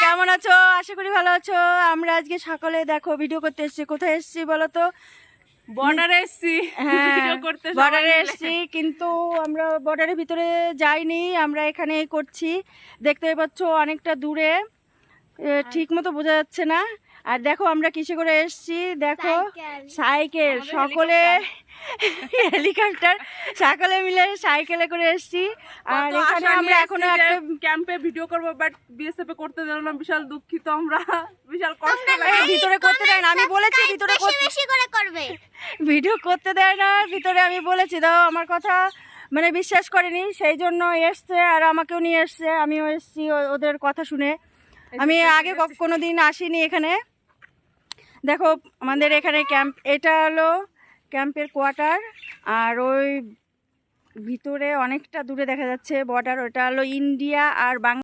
কেমন আছো? আশা করি ভালো আছো। আমরা আজকে সকালে দেখো ভিডিও করতে এসেছি। কোথায় এসেছি বলো তো? বর্ডারে এসেছি ভিডিও করতে। বর্ডারে এসেছি, কিন্তু আমরা বর্ডারের ভিতরে যাইনি, আমরা এখানে করছি। দেখতে পাচ্ছ অনেকটা দূরে, ঠিক মতো বোঝা যাচ্ছে না। আর দেখো আমরা কিসে করে এসেছি, দেখো সাইকেল, সকলে হেলিকপ্টার, সকলে মিলে সাইকেলে করে এসেছি। আর এখানে আমরা এখনো একটা ক্যাম্পে ভিডিও করব, বাট বিএসএফ এ করতে দিল না। বিশাল দুঃখিত আমরা, বিশাল কষ্ট লাগে। ভিতরে করতে দেয় না, আমি বলেছি ভিতরে বেশি করে করবে। ভিডিও করতে দেয় না ভিতরে, আমি বলেছি দাও, আমার কথা মানে বিশ্বাস করেনি, সেই জন্য এসছে আর আমাকেও নিয়ে এসছে। আমিও এসছি ওদের কথা শুনে। আমি আগে কোনো দিন আসিনি এখানে। দেখো আমাদের এখানে ক্যাম্প, এটা হলো ক্যাম্পের কোয়ার্টার। আর ওই ভিতরে অনেকটা দূরে দেখা যাচ্ছে বর্ডার, ওটা হলো ইন্ডিয়া আর বাংলা।